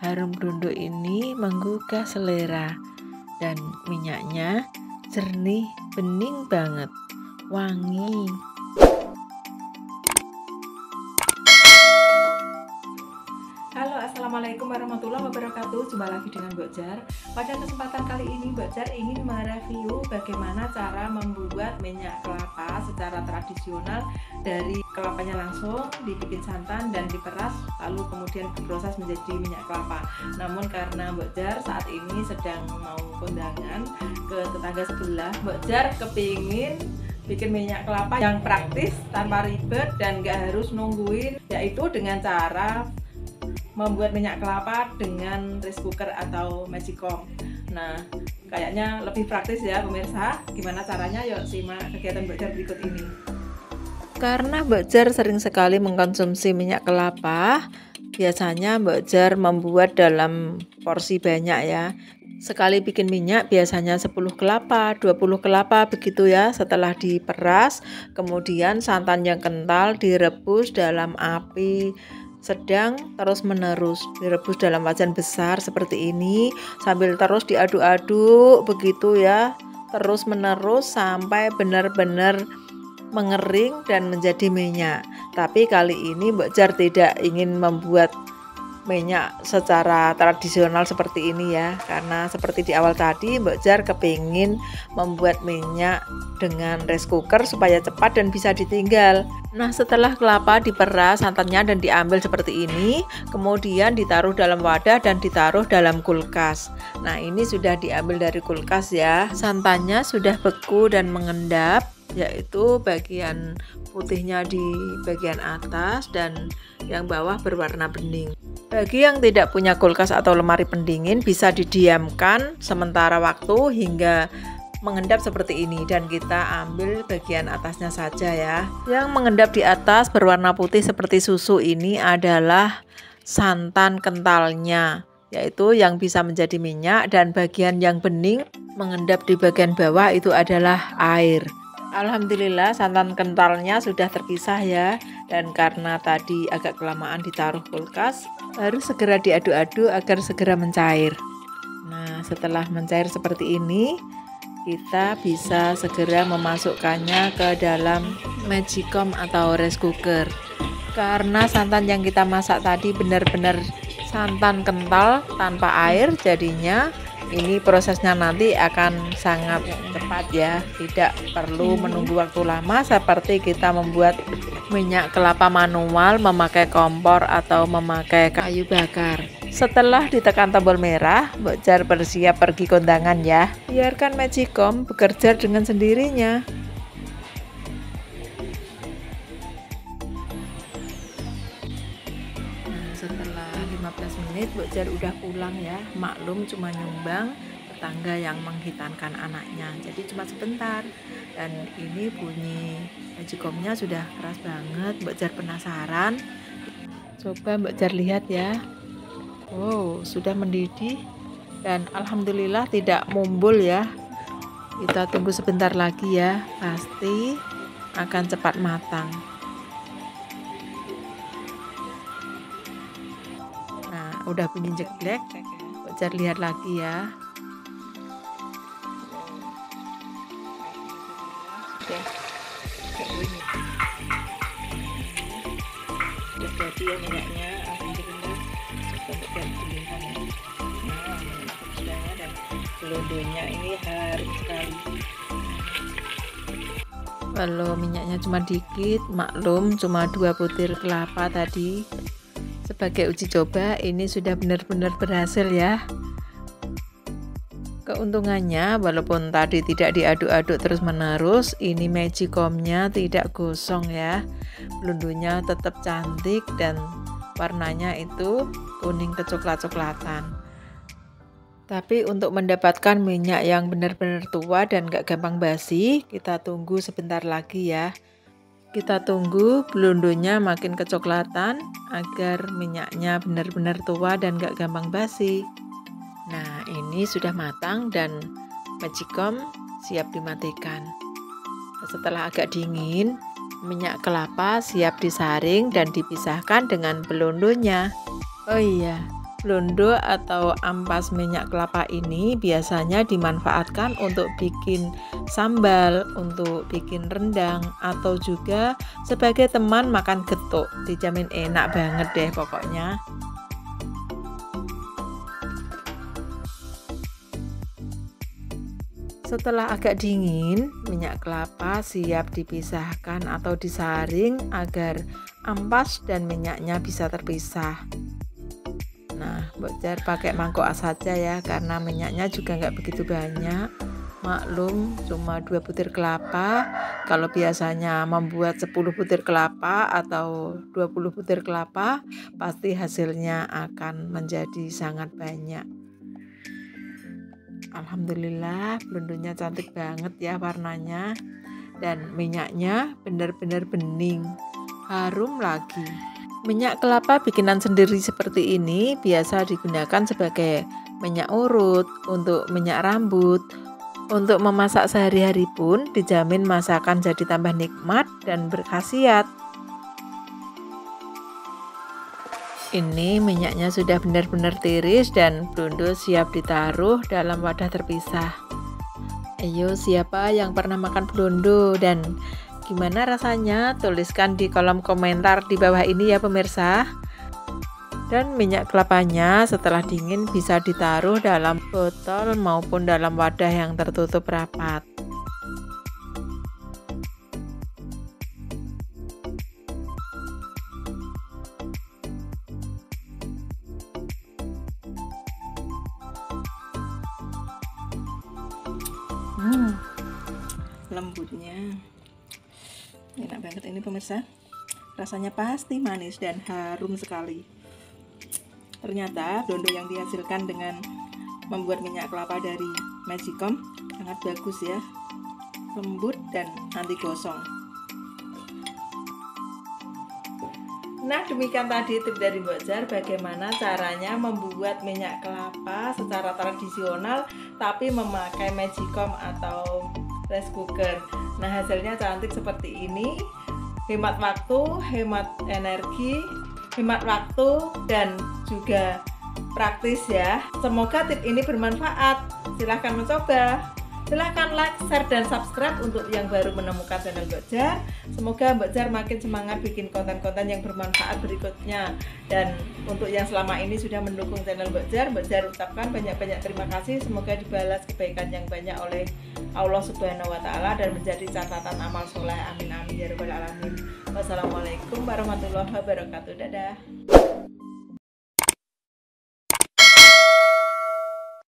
Harum brundo ini menggugah selera dan minyaknya jernih, bening banget, wangi. Halo, assalamualaikum warahmatullahi wabarakatuh. Jumpa lagi dengan Mbok Jar. Pada kesempatan kali ini Mbok Jar ingin mereview bagaimana cara membuat minyak kelapa secara tradisional. Dari kelapanya langsung dibikin santan dan diperas, lalu kemudian diproses menjadi minyak kelapa. Namun karena Mbok Jar saat ini sedang mau kondangan ke tetangga sebelah, Mbok Jar kepingin bikin minyak kelapa yang praktis tanpa ribet dan gak harus nungguin, yaitu dengan cara membuat minyak kelapa dengan rice cooker atau magicom. Nah, kayaknya lebih praktis ya pemirsa. Gimana caranya? Yuk simak kegiatan Mbok Jar berikut ini. Karena Mbok Jar sering sekali mengkonsumsi minyak kelapa, biasanya Mbok Jar membuat dalam porsi banyak ya. Sekali bikin minyak biasanya 10 kelapa, 20 kelapa begitu ya. Setelah diperas, kemudian santan yang kental direbus dalam api sedang terus menerus, direbus dalam wajan besar seperti ini sambil terus diaduk-aduk begitu ya, terus menerus sampai benar-benar mengering dan menjadi minyak. Tapi kali ini Mbok Jar tidak ingin membuat minyak secara tradisional seperti ini ya, karena seperti di awal tadi Mbok Jar kepingin membuat minyak dengan rice cooker supaya cepat dan bisa ditinggal. Nah, setelah kelapa diperas santannya dan diambil seperti ini, kemudian ditaruh dalam wadah dan ditaruh dalam kulkas. Nah, ini sudah diambil dari kulkas ya. Santannya sudah beku dan mengendap, yaitu bagian putihnya di bagian atas dan yang bawah berwarna bening. Bagi yang tidak punya kulkas atau lemari pendingin, bisa didiamkan sementara waktu hingga mengendap seperti ini, dan kita ambil bagian atasnya saja ya. Yang mengendap di atas berwarna putih seperti susu ini adalah santan kentalnya, yaitu yang bisa menjadi minyak, dan bagian yang bening mengendap di bagian bawah itu adalah air. Alhamdulillah santan kentalnya sudah terpisah ya, dan karena tadi agak kelamaan ditaruh kulkas, harus segera diaduk-aduk agar segera mencair. Nah, setelah mencair seperti ini, kita bisa segera memasukkannya ke dalam magicom atau rice cooker. Karena santan yang kita masak tadi benar-benar santan kental tanpa air, jadinya ini prosesnya nanti akan sangat cepat ya, tidak perlu menunggu waktu lama seperti kita membuat minyak kelapa manual memakai kompor atau memakai kayu bakar. Setelah ditekan tombol merah, Mbok Jar bersiap pergi kondangan ya. Biarkan magicom bekerja dengan sendirinya. Setelah 15 menit Mbok Jar udah pulang ya. Maklum cuma nyumbang tetangga yang menghitankan anaknya, jadi cuma sebentar. Dan ini bunyi magicomnya sudah keras banget. Mbok Jar penasaran, coba Mbok Jar lihat ya. Wow, sudah mendidih dan alhamdulillah tidak mumbul ya. Kita tunggu sebentar lagi ya, pasti akan cepat matang. Nah, udah bunyi jeglek, Mbok Jar lihat lagi ya. Oke, udah jadi ya minyaknya, alhamdulillah. Untuk dagingkan ya. Nah, sudah, dan gelondongnya ini harum sekali. Kalau minyaknya cuma dikit, maklum cuma 2 butir kelapa tadi. Sebagai uji coba, ini sudah benar-benar berhasil ya. Keuntungannya, walaupun tadi tidak diaduk-aduk terus-menerus, ini magicomnya tidak gosong ya. Blondonya tetap cantik dan warnanya itu kuning kecoklat-coklatan. Tapi untuk mendapatkan minyak yang benar-benar tua dan gak gampang basi, kita tunggu sebentar lagi ya. Kita tunggu blondonya makin kecoklatan agar minyaknya benar-benar tua dan gak gampang basi. Nah, ini sudah matang dan magicom siap dimatikan. Setelah agak dingin, minyak kelapa siap disaring dan dipisahkan dengan blondonya. Oh iya, Blondo atau ampas minyak kelapa ini biasanya dimanfaatkan untuk bikin sambal, untuk bikin rendang, atau juga sebagai teman makan getuk. Dijamin enak banget deh pokoknya. Setelah agak dingin, minyak kelapa siap dipisahkan atau disaring agar ampas dan minyaknya bisa terpisah. Nah, Mbok Jar pakai mangkok saja ya, karena minyaknya juga nggak begitu banyak. Maklum, cuma 2 butir kelapa. Kalau biasanya membuat 10 butir kelapa atau 20 butir kelapa, pasti hasilnya akan menjadi sangat banyak. Alhamdulillah, blondonya cantik banget ya warnanya. Dan minyaknya benar-benar bening, harum lagi. Minyak kelapa bikinan sendiri seperti ini biasa digunakan sebagai minyak urut, untuk minyak rambut, untuk memasak sehari-hari pun dijamin masakan jadi tambah nikmat dan berkhasiat. Ini minyaknya sudah benar-benar tiris dan blondo siap ditaruh dalam wadah terpisah. Ayo, siapa yang pernah makan blondo dan gimana rasanya? Tuliskan di kolom komentar di bawah ini ya pemirsa. Dan minyak kelapanya setelah dingin bisa ditaruh dalam botol maupun dalam wadah yang tertutup rapat. Lembutnya enak banget ini pemirsa, rasanya pasti manis dan harum sekali. Ternyata blondo yang dihasilkan dengan membuat minyak kelapa dari Magicom sangat bagus ya, lembut dan anti gosong. Nah, demikian tadi tips dari Mbok Jar bagaimana caranya membuat minyak kelapa secara tradisional tapi memakai Magicom atau rice cooker. Nah, hasilnya cantik seperti ini, hemat waktu, hemat energi, hemat waktu, dan juga praktis ya. Semoga tips ini bermanfaat. Silahkan mencoba. Silahkan like, share, dan subscribe untuk yang baru menemukan channel Mbok Jar. Semoga Mbok Jar makin semangat bikin konten-konten yang bermanfaat berikutnya. Dan untuk yang selama ini sudah mendukung channel Mbok Jar ucapkan banyak-banyak terima kasih. Semoga dibalas kebaikan yang banyak oleh Allah Subhanahu wa Ta'ala dan menjadi catatan amal soleh. Amin amin ya rabbal alamin. Wassalamualaikum warahmatullahi wabarakatuh. Dadah.